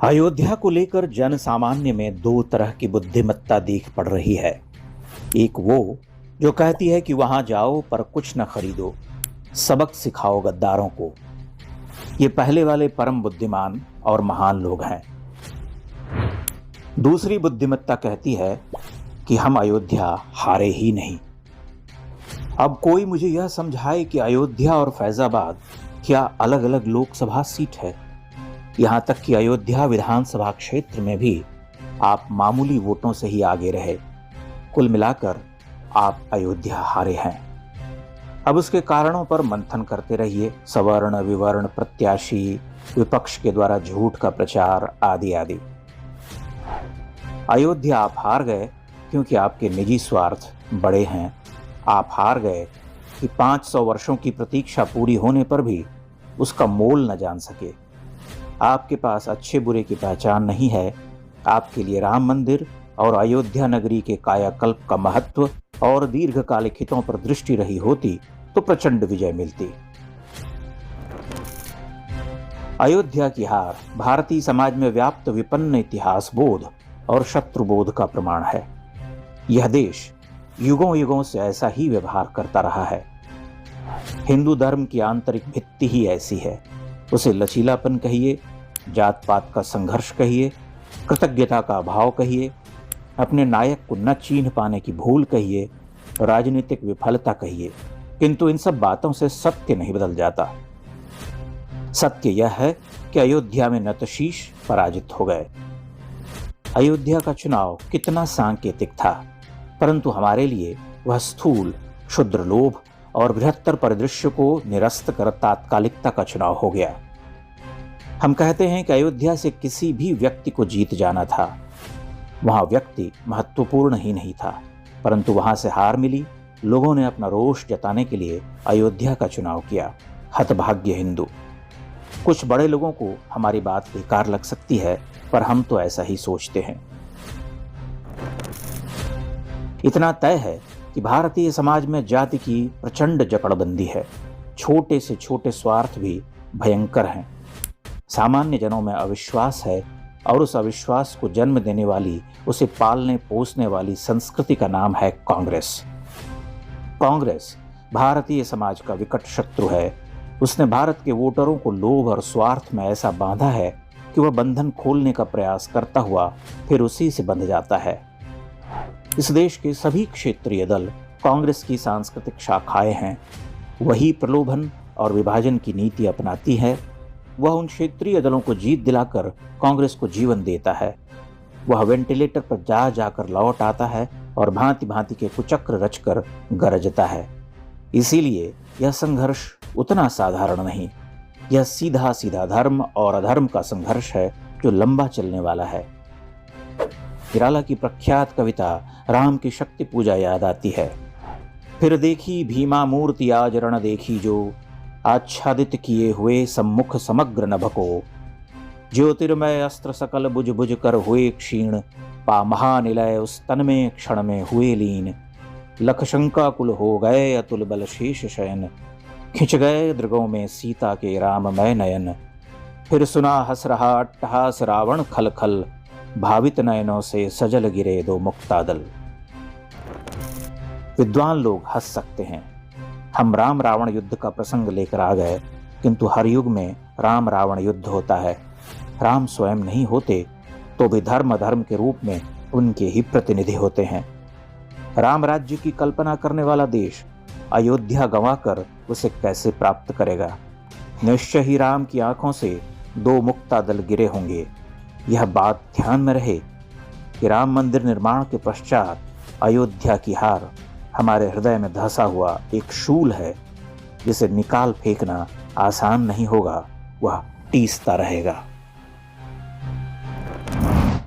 अयोध्या को लेकर जन सामान्य में दो तरह की बुद्धिमत्ता दिख पड़ रही है। एक वो जो कहती है कि वहां जाओ पर कुछ न खरीदो, सबक सिखाओ गद्दारों को। ये पहले वाले परम बुद्धिमान और महान लोग हैं। दूसरी बुद्धिमत्ता कहती है कि हम अयोध्या हारे ही नहीं। अब कोई मुझे यह समझाए कि अयोध्या और फैजाबाद क्या अलग अलग लोकसभा सीट है। यहां तक कि अयोध्या विधानसभा क्षेत्र में भी आप मामूली वोटों से ही आगे रहे। कुल मिलाकर आप अयोध्या हारे हैं। अब उसके कारणों पर मंथन करते रहिए। सवर्ण विवर्ण प्रत्याशी, विपक्ष के द्वारा झूठ का प्रचार आदि आदि। अयोध्या आप हार गए क्योंकि आपके निजी स्वार्थ बड़े हैं। आप हार गए कि 500 वर्षों की प्रतीक्षा पूरी होने पर भी उसका मोल न जान सके। आपके पास अच्छे बुरे की पहचान नहीं है। आपके लिए राम मंदिर और अयोध्या नगरी के कायाकल्प का महत्व और दीर्घकालिक हितों पर दृष्टि रही होती तो प्रचंड विजय मिलती। अयोध्या की हार भारतीय समाज में व्याप्त विपन्न इतिहास बोध और शत्रुबोध का प्रमाण है। यह देश युगों युगों से ऐसा ही व्यवहार करता रहा है। हिंदू धर्म की आंतरिक भित्ति ही ऐसी है। उसे लचीलापन कहिए, जात पात का संघर्ष कहिए, कृतज्ञता का अभाव कहिए, अपने नायक को न चिन्ह पाने की भूल कहिए, राजनीतिक विफलता कहिए, किंतु इन सब बातों से सत्य नहीं बदल जाता। सत्य यह है कि अयोध्या में नतशीश पराजित हो गए। अयोध्या का चुनाव कितना सांकेतिक था, परंतु हमारे लिए वह स्थूल, क्षुद्र लोभ और बृहत्तर परिदृश्य को निरस्त कर तात्कालिकता का चुनाव हो गया। हम कहते हैं कि अयोध्या से किसी भी व्यक्ति को जीत जाना था। वहां व्यक्ति महत्वपूर्ण ही नहीं था, परंतु वहां से हार मिली। लोगों ने अपना रोष जताने के लिए अयोध्या का चुनाव किया। हतभाग्य हिंदू। कुछ बड़े लोगों को हमारी बात बेकार लग सकती है, पर हम तो ऐसा ही सोचते हैं। इतना तय है कि भारतीय समाज में जाति की प्रचंड जकड़बंदी है। छोटे से छोटे स्वार्थ भी भयंकर हैं। सामान्य जनों में अविश्वास है और उस अविश्वास को जन्म देने वाली, उसे पालने पोसने वाली संस्कृति का नाम है कांग्रेस। कांग्रेस भारतीय समाज का विकट शत्रु है। उसने भारत के वोटरों को लोभ और स्वार्थ में ऐसा बांधा है कि वह बंधन खोलने का प्रयास करता हुआ फिर उसी से बंध जाता है। इस देश के सभी क्षेत्रीय दल कांग्रेस की सांस्कृतिक शाखाएं हैं। वही प्रलोभन और विभाजन की नीति अपनाती है। वह उन क्षेत्रीय दलों को जीत दिलाकर कांग्रेस को जीवन देता है। वह वेंटिलेटर पर जा जाकर लौट आता है और भांति भांति के कुचक्र रचकर गरजता है। इसीलिए यह संघर्ष उतना साधारण नहीं। यह सीधा सीधा धर्म और अधर्म का संघर्ष है जो लंबा चलने वाला है। निराला की प्रख्यात कविता राम की शक्ति पूजा याद आती है। फिर देखी भीमा मूर्ति आज रण देखी जो, आच्छादित किए हुए सम्मुख समग्र नभ को। ज्योतिर्मय अस्त्र सकल बुझ बुझ कर हुए क्षीण, पा महानिलय उस तन में क्षण में हुए लीन। लख शंकाकुल हो गए अतुल बल शेष शयन, खिंच गए दृगों में सीता के राममय नयन। फिर सुना हंस रहा अट्टहास रावण खल खल, भावित नयनों से सजल गिरे दो मुक्तादल। विद्वान लोग हंस सकते हैं। हम राम रावण युद्ध का प्रसंग लेकर आ गए, किंतु हर युग में राम रावण युद्ध होता है। राम स्वयं नहीं होते तो भी धर्म अधर्म के रूप में उनके ही प्रतिनिधि होते हैं। राम राज्य की कल्पना करने वाला देश अयोध्या गंवाकर उसे कैसे प्राप्त करेगा। निश्चय ही राम की आंखों से दो मुक्तादल गिरे होंगे। यह बात ध्यान में रहे कि राम मंदिर निर्माण के पश्चात अयोध्या की हार हमारे हृदय में धंसा हुआ एक शूल है, जिसे निकाल फेंकना आसान नहीं होगा। वह टीसता रहेगा।